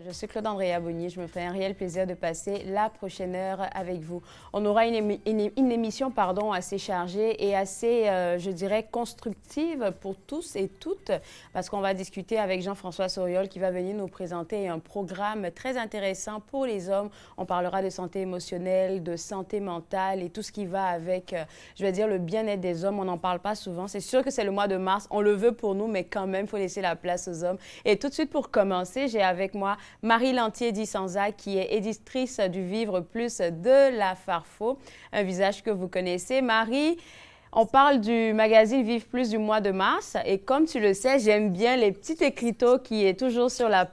Je suis Claude Andrea Bonnier. Je me ferai un réel plaisir de passer la prochaine heure avec vous. On aura une émission assez chargée et assez, je dirais, constructive pour tous et toutes, parce qu'on va discuter avec Jean-François Sauriol qui va venir nous présenter un programme très intéressant pour les hommes. On parlera de santé émotionnelle, de santé mentale et tout ce qui va avec, je vais dire, le bien-être des hommes. On n'en parle pas souvent. C'est sûr que c'est le mois de mars. On le veut pour nous, mais quand même, il faut laisser la place aux hommes. Et tout de suite, pour commencer, j'ai avec moi Marie Lantier-Dissanza, qui est éditrice du Vivre Plus de la Farfo, un visage que vous connaissez. Marie, on parle du magazine Vivre Plus du mois de mars et comme tu le sais, j'aime bien les petits écriteaux qui est toujours sur la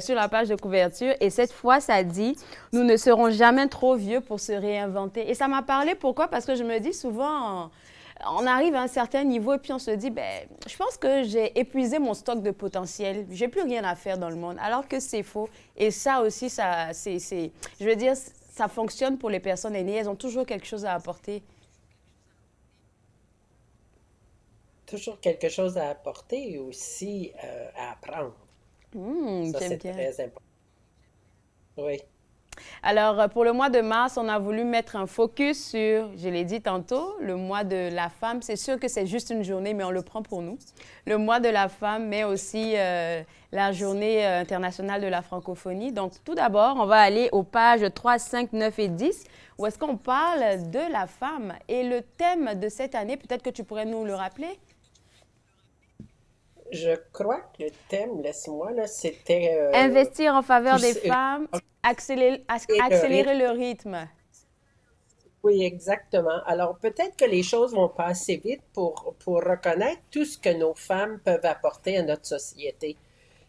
sur la page de couverture et cette fois, ça dit « Nous ne serons jamais trop vieux pour se réinventer ». Et ça m'a parlé, pourquoi? Parce que je me dis souvent, on arrive à un certain niveau et puis on se dit, ben, je pense que j'ai épuisé mon stock de potentiel, j'ai plus rien à faire dans le monde, alors que c'est faux. Et ça aussi, je veux dire, ça fonctionne pour les personnes aînées, elles ont toujours quelque chose à apporter. Toujours quelque chose à apporter et aussi à apprendre. Ça, J'aime c'est bien. très important. Oui. Alors, pour le mois de mars, on a voulu mettre un focus sur, je l'ai dit tantôt, le mois de la femme. C'est sûr que c'est juste une journée, mais on le prend pour nous. Le mois de la femme, mais aussi la journée internationale de la francophonie. Donc, tout d'abord, on va aller aux pages 3, 5, 9 et 10, où est-ce qu'on parle de la femme. Et le thème de cette année, peut-être que tu pourrais nous le rappeler? Je crois que le thème, laisse-moi, là, c'était Investir en faveur des pousser femmes, le accélérer rythme. le rythme. Oui, exactement. Alors, peut-être que les choses vont pas assez vite pour reconnaître tout ce que nos femmes peuvent apporter à notre société.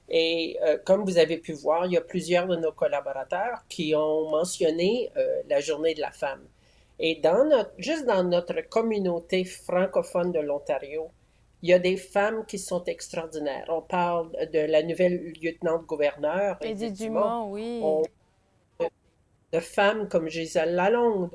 Et comme vous avez pu voir, il y a plusieurs de nos collaborateurs qui ont mentionné la journée de la femme. Et juste dans notre communauté francophone de l'Ontario, il y a des femmes qui sont extraordinaires. On parle de la nouvelle lieutenant-gouverneur, Edith Edith Dumont. Dumont, oui. On de femmes comme Gisèle Lalonde.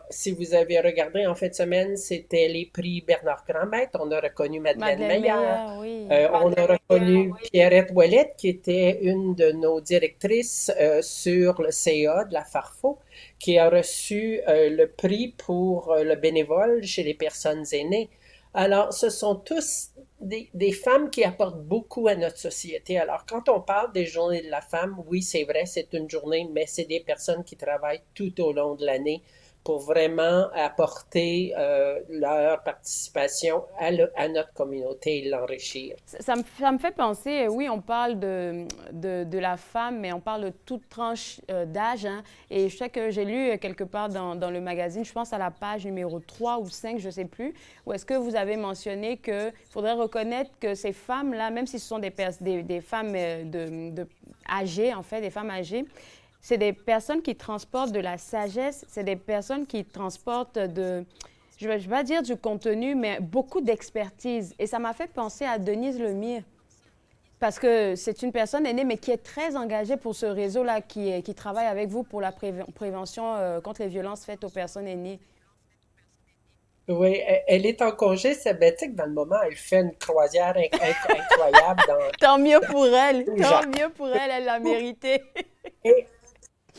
Si vous avez regardé en fin de semaine, c'était les prix Bernard Grandmaître. On a reconnu Madeleine Madeleine Meyer. Meyer, oui. On a reconnu Pierrette Ouellette, qui était une de nos directrices sur le CA de la Farfo, qui a reçu le prix pour le bénévole chez les personnes aînées. Alors, ce sont tous des femmes qui apportent beaucoup à notre société. Alors, quand on parle des journées de la femme, oui, c'est vrai, c'est une journée, mais c'est des personnes qui travaillent tout au long de l'année pour vraiment apporter leur participation à notre communauté et l'enrichir. Ça me fait penser, oui, on parle de la femme, mais on parle de toute tranche d'âge. Hein, et je sais que j'ai lu quelque part dans le magazine, je pense à la page numéro 3 ou 5, je ne sais plus, où est-ce que vous avez mentionné qu'il faudrait reconnaître que ces femmes-là, même si ce sont des femmes âgées, en fait, des femmes âgées, c'est des personnes qui transportent de la sagesse, c'est des personnes qui transportent je ne vais pas dire du contenu, mais beaucoup d'expertise. Et ça m'a fait penser à Denise Lemire, parce que c'est une personne aînée, mais qui est très engagée pour ce réseau-là, qui travaille avec vous pour la prévention contre les violences faites aux personnes aînées. Oui, elle est en congé sabbatique dans le moment. Elle fait une croisière incroyable dans Tant mieux pour elle, tout genre. tant mieux pour elle, elle l'a mérité. Et,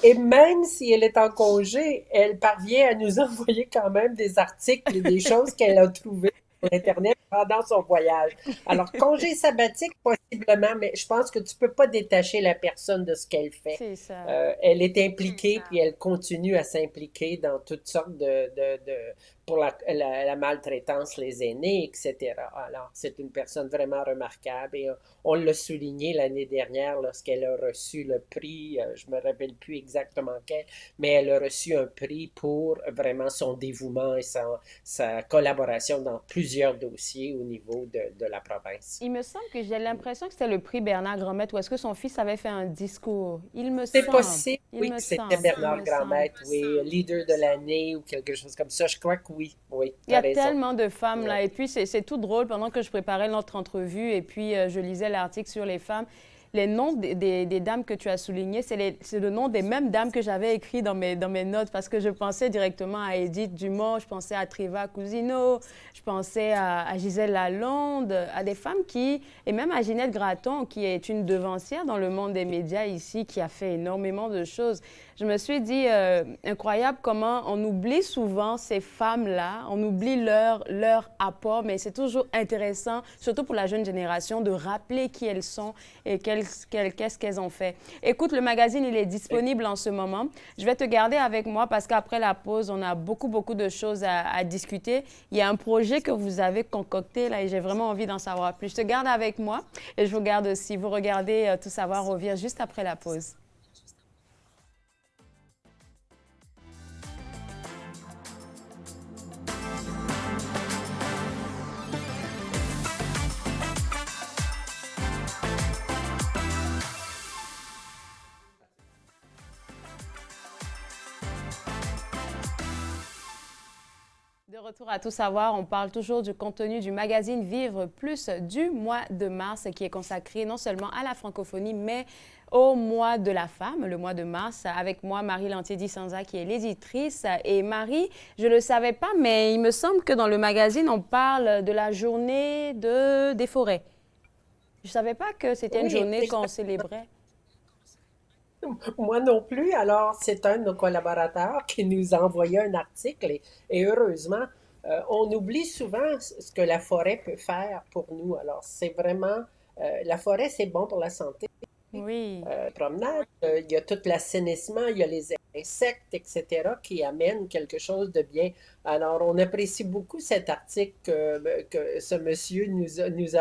et même si elle est en congé, elle parvient à nous envoyer quand même des articles et des choses qu'elle a trouvées sur Internet pendant son voyage. Alors, congé sabbatique, possiblement, mais je pense que tu peux pas détacher la personne de ce qu'elle fait. C'est ça. Elle est impliquée, puis elle continue à s'impliquer dans toutes sortes pour la maltraitance, les aînés, etc. Alors, c'est une personne vraiment remarquable et on l'a souligné l'année dernière lorsqu'elle a reçu le prix, je me rappelle plus exactement quel, mais elle a reçu un prix pour vraiment son dévouement et sa collaboration dans plusieurs dossiers au niveau de la province. Il me semble que j'ai l'impression que c'était le prix Bernard Gromette, ou est-ce que son fils avait fait un discours? C'est possible, Il oui, me que c'était semble, il Bernard me semble. Grandmaître, oui, leader de l'année ou quelque chose comme ça. Je crois que oui, oui, Il y tu as a raison. tellement de femmes Ouais. là. Et puis, c'est tout drôle pendant que je préparais notre entrevue et puis je lisais l'article sur les femmes. les noms des dames que tu as soulignées, c'est le nom des mêmes dames que j'avais écrit dans mes notes parce que je pensais directement à Edith Dumont, je pensais à Treva Cousineau, je pensais à Gisèle Lalonde, à des femmes qui, et même à Ginette Gratton, qui est une devancière dans le monde des médias ici, qui a fait énormément de choses. Je me suis dit, incroyable comment on oublie souvent ces femmes-là, on oublie leur apport, mais c'est toujours intéressant, surtout pour la jeune génération, de rappeler qui elles sont et qu'est-ce qu'elles ont fait. Écoute, le magazine, il est disponible en ce moment. Je vais te garder avec moi parce qu'après la pause, on a beaucoup de choses à discuter. Il y a un projet que vous avez concocté là et j'ai vraiment envie d'en savoir plus. Je te garde avec moi et je vous garde aussi. Vous regardez Tout savoir revient juste après la pause. De retour à Tout savoir, on parle toujours du contenu du magazine Vivre Plus du mois de mars qui est consacré non seulement à la francophonie, mais au mois de la femme, le mois de mars. Avec moi, Marie Lantier-Dissanza qui est l'éditrice. Et Marie, je ne le savais pas, mais il me semble que dans le magazine, on parle de la journée des forêts. Je ne savais pas que c'était une Oui, journée qu'on célébrait. moi non plus. Alors, c'est un de nos collaborateurs qui nous a envoyé un article et heureusement, on oublie souvent ce que la forêt peut faire pour nous. Alors, c'est vraiment, la forêt, c'est bon pour la santé. Oui. Promenade, il y a tout l'assainissement, il y a les insectes, etc., qui amènent quelque chose de bien. Alors, on apprécie beaucoup cet article que ce monsieur nous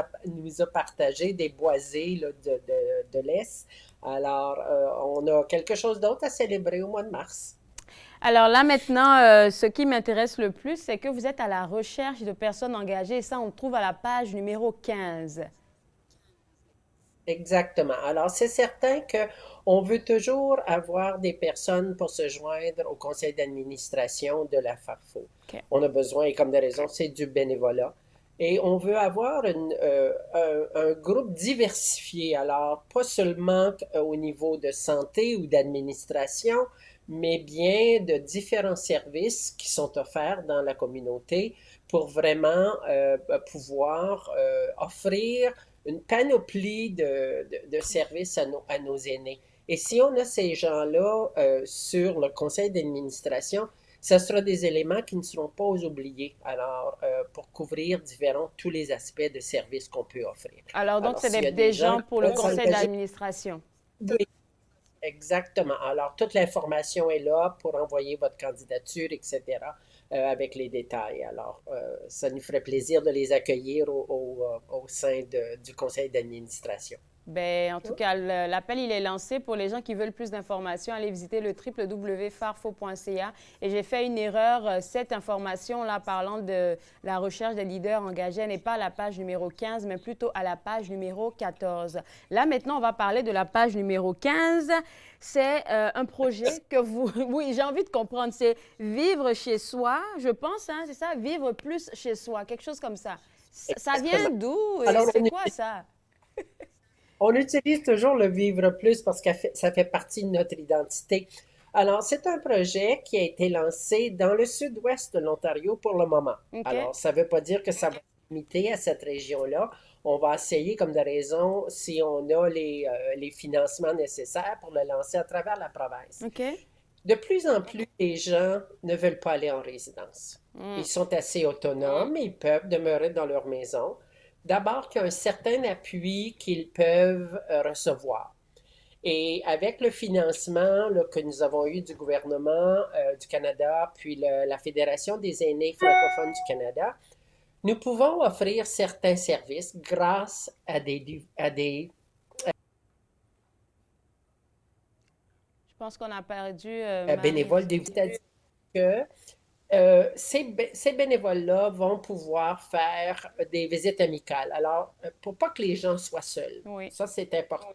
a partagé des boisés là, de l'Est. Alors, on a quelque chose d'autre à célébrer au mois de mars. Alors là, maintenant, ce qui m'intéresse le plus, c'est que vous êtes à la recherche de personnes engagées. Et ça, on le trouve à la page numéro 15. Exactement. Alors, c'est certain que on veut toujours avoir des personnes pour se joindre au conseil d'administration de la Farfo. OK. On a besoin, et comme des raisons, c'est du bénévolat. Et on veut avoir un groupe diversifié. Alors, pas seulement au niveau de santé ou d'administration, mais bien de différents services qui sont offerts dans la communauté pour vraiment pouvoir offrir une panoplie de services à nos aînés. Et si on a ces gens-là sur le conseil d'administration, ce sera des éléments qui ne seront pas oubliés. Alors, pour couvrir tous les aspects de services qu'on peut offrir. Alors, donc, Alors, c'est s'il y a des des gens gens qui pour le veulent conseil s'engager, d'administration. oui, exactement. Alors, toute l'information est là pour envoyer votre candidature, etc., avec les détails. Alors, ça nous ferait plaisir de les accueillir au sein du conseil d'administration. Ben, en tout cas, l'appel, il est lancé pour les gens qui veulent plus d'informations. Allez visiter le www.farfo.ca. Et j'ai fait une erreur. Cette information-là, parlant de la recherche des leaders engagés, n'est pas à la page numéro 15, mais plutôt à la page numéro 14. Là, maintenant, on va parler de la page numéro 15. C'est un projet que vous... Oui, j'ai envie de comprendre. C'est vivre chez soi, je pense, hein, c'est ça? Vivre plus chez soi, quelque chose comme ça. Ça vient Exactement. d'où et Alors, c'est quoi ça? on utilise toujours le Vivre Plus parce que ça fait partie de notre identité. Alors, c'est un projet qui a été lancé dans le sud-ouest de l'Ontario pour le moment. OK? Alors, ça ne veut pas dire que ça va se limiter à cette région-là. On va essayer, comme de raison, si on a les financements nécessaires pour le lancer à travers la province. OK? De plus en plus, les gens ne veulent pas aller en résidence. Mm. Ils sont assez autonomes, ils peuvent demeurer dans leur maison. D'abord, qu'il y a un certain appui qu'ils peuvent recevoir. Et avec le financement là, que nous avons eu du gouvernement du Canada, puis la Fédération des aînés francophones du Canada, nous pouvons offrir certains services grâce à des Je pense qu'on a perdu Marie. bénévoles. C'est-à-dire que ces bénévoles-là vont pouvoir faire des visites amicales. Alors, pour pas que les gens soient seuls, Oui. ça c'est important.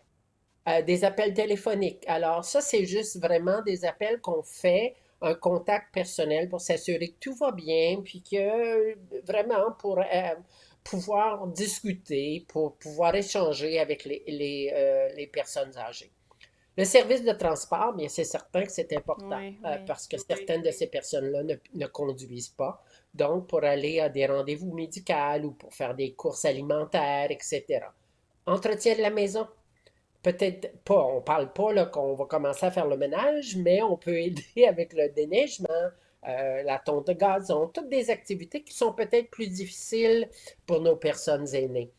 Des appels téléphoniques. Alors, ça, c'est juste vraiment des appels qu'on fait, un contact personnel pour s'assurer que tout va bien, puis que vraiment pouvoir discuter, pour pouvoir échanger avec les personnes âgées. Le service de transport, bien, c'est certain que c'est important Oui, oui. parce que certaines de ces personnes-là ne conduisent pas. Donc, pour aller à des rendez-vous médicaux ou pour faire des courses alimentaires, etc. Entretien de la maison. Peut-être pas, on parle pas là, qu'on va commencer à faire le ménage, mais on peut aider avec le déneigement, la tonte de gazon, toutes des activités qui sont peut-être plus difficiles pour nos personnes aînées.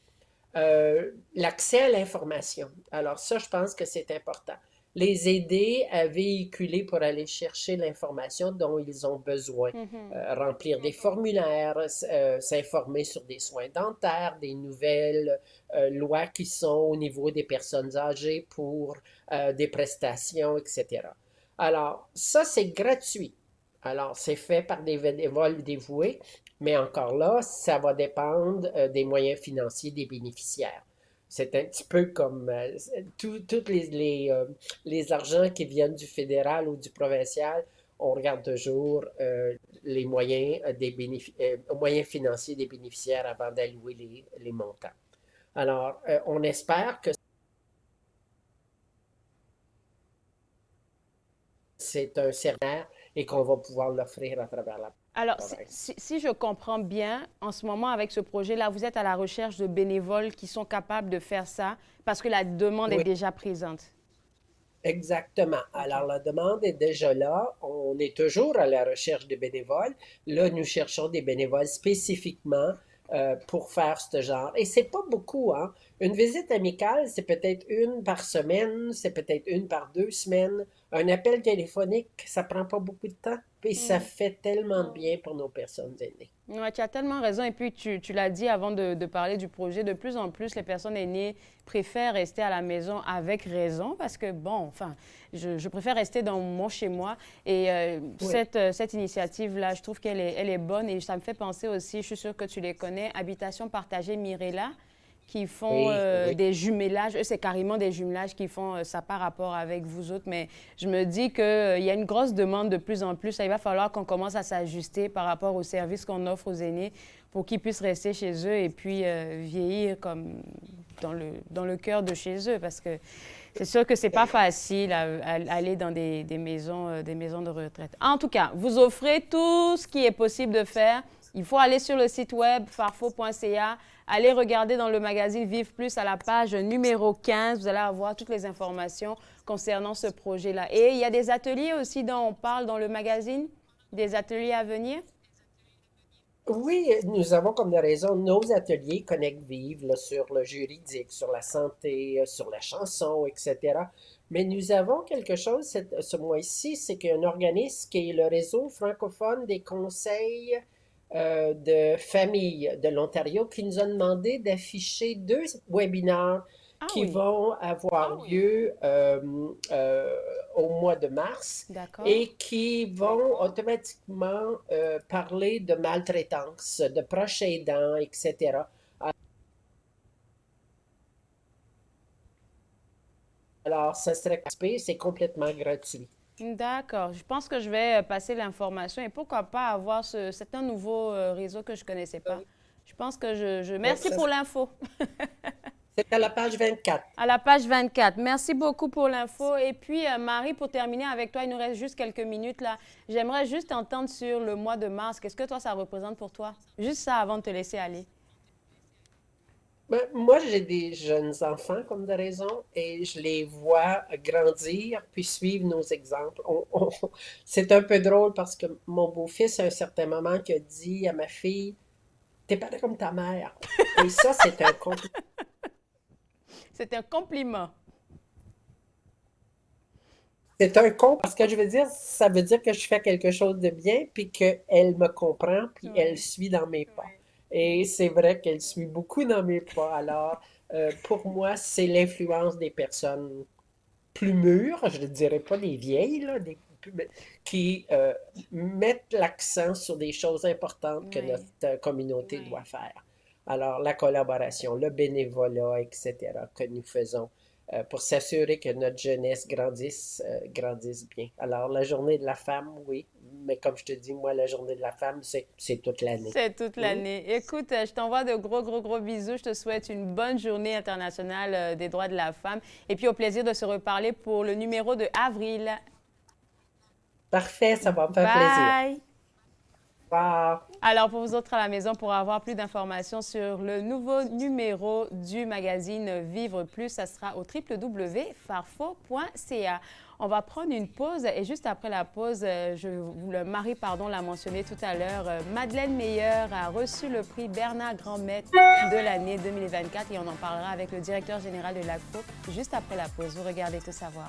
L'accès à l'information. Alors ça, je pense que c'est important. Les aider à véhiculer pour aller chercher l'information dont ils ont besoin. Mhm. Remplir des formulaires, s'informer sur des soins dentaires, des nouvelles lois qui sont au niveau des personnes âgées pour des prestations, etc. Alors, ça, c'est gratuit. Alors, c'est fait par des bénévoles dévoués, mais encore là, ça va dépendre des moyens financiers des bénéficiaires. C'est un petit peu comme tous les argents qui viennent du fédéral ou du provincial. On regarde toujours les moyens, moyens financiers des bénéficiaires avant d'allouer les montants. Alors, on espère que c'est un service et qu'on va pouvoir l'offrir à travers la Alors, province. si je comprends bien, en ce moment, avec ce projet-là, vous êtes à la recherche de bénévoles qui sont capables de faire ça parce que la demande est Oui, déjà présente. exactement. OK. Alors, la demande est déjà là. On est toujours à la recherche de bénévoles. Là, nous cherchons des bénévoles spécifiquement pour faire ce genre. Et c'est pas beaucoup, hein. Une visite amicale, c'est peut-être une par semaine, c'est peut-être une par 2 semaines. Un appel téléphonique, ça prend pas beaucoup de temps. Et ça Hmm. fait tellement de bien pour nos personnes aînées. Ouais, tu as tellement raison. Et puis, tu l'as dit avant de parler du projet, de plus en plus, les personnes aînées préfèrent rester à la maison avec raison parce que, bon, enfin, je préfère rester dans mon chez-moi. Et Oui, cette initiative-là, je trouve elle est bonne et ça me fait penser aussi, je suis sûre que tu les connais, Habitation partagée Mirella, qui font oui, oui. des jumelages. Eux, c'est carrément des jumelages qui font ça par rapport avec vous autres. Mais je me dis qu'il y a une grosse demande de plus en plus. Il va falloir qu'on commence à s'ajuster par rapport aux services qu'on offre aux aînés pour qu'ils puissent rester chez eux et puis vieillir comme dans le cœur de chez eux. Parce que c'est sûr que c'est pas facile à aller dans des maisons de retraite. En tout cas, vous offrez tout ce qui est possible de faire. Il faut aller sur le site web farfo.ca, aller regarder dans le magazine Vive Plus à la page numéro 15. Vous allez avoir toutes les informations concernant ce projet-là. Et il y a des ateliers aussi dont on parle dans le magazine, des ateliers à venir. Oui, nous avons comme de raison nos ateliers Connect Vive là, sur le juridique, sur la santé, sur la chanson, etc. Mais nous avons quelque chose ce mois-ci, c'est qu'un organisme qui est le réseau francophone des conseils de famille de l'Ontario qui nous a demandé d'afficher 2 webinaires Ah qui oui, vont avoir lieu au mois de mars d'accord. et qui vont automatiquement parler de maltraitance, de proches aidants, etc. Alors, ça serait c'est complètement gratuit. D'accord. Je pense que je vais passer l'information et pourquoi pas avoir c'est un nouveau réseau que je connaissais pas. Je pense que Oui, merci pour l'info. c'est à la page 24. À la page 24. Merci beaucoup pour l'info. Et puis, Marie, pour terminer avec toi, il nous reste juste quelques minutes là. J'aimerais juste entendre sur le mois de mars. Qu'est-ce que toi, ça représente pour toi? Juste ça avant de te laisser aller. Ben, moi, j'ai des jeunes enfants, comme de raison, et je les vois grandir puis suivre nos exemples. C'est un peu drôle parce que mon beau-fils, à un certain moment, qui a dit à ma fille, t'es pas comme ta mère. Et ça, c'est un compliment. C'est un compliment. C'est un con parce que je veux dire, ça veut dire que je fais quelque chose de bien, puis qu'elle me comprend, puis elle Oui. suit dans mes pas. Et c'est vrai qu'elle suit beaucoup dans mes pas. Alors, pour moi, c'est l'influence des personnes plus mûres, je ne dirais pas des vieilles, là, qui mettent l'accent sur des choses importantes que notre Oui. communauté doit faire. Alors, la collaboration, le bénévolat, etc., que nous faisons pour s'assurer que notre jeunesse grandisse bien. Alors, la journée de la femme, oui, mais comme je te dis, moi, la journée de la femme, c'est toute l'année. C'est toute Hmm? l'année. Écoute, je t'envoie de gros, gros, gros bisous. Je te souhaite une bonne journée internationale des droits de la femme. Et puis au plaisir de se reparler pour le numéro de avril. Parfait, ça va me faire plaisir. Bye! Au revoir. Alors, pour vous autres à la maison, pour avoir plus d'informations sur le nouveau numéro du magazine Vivre Plus, ça sera au www.farfo.ca. On va prendre une pause et juste après la pause, le mari pardon, l'a mentionné tout à l'heure, Madeleine Meyer a reçu le prix Bernard Grand-Maître de l'année 2024 et on en parlera avec le directeur général de l'ACFO juste après la pause. Vous regardez Tout savoir.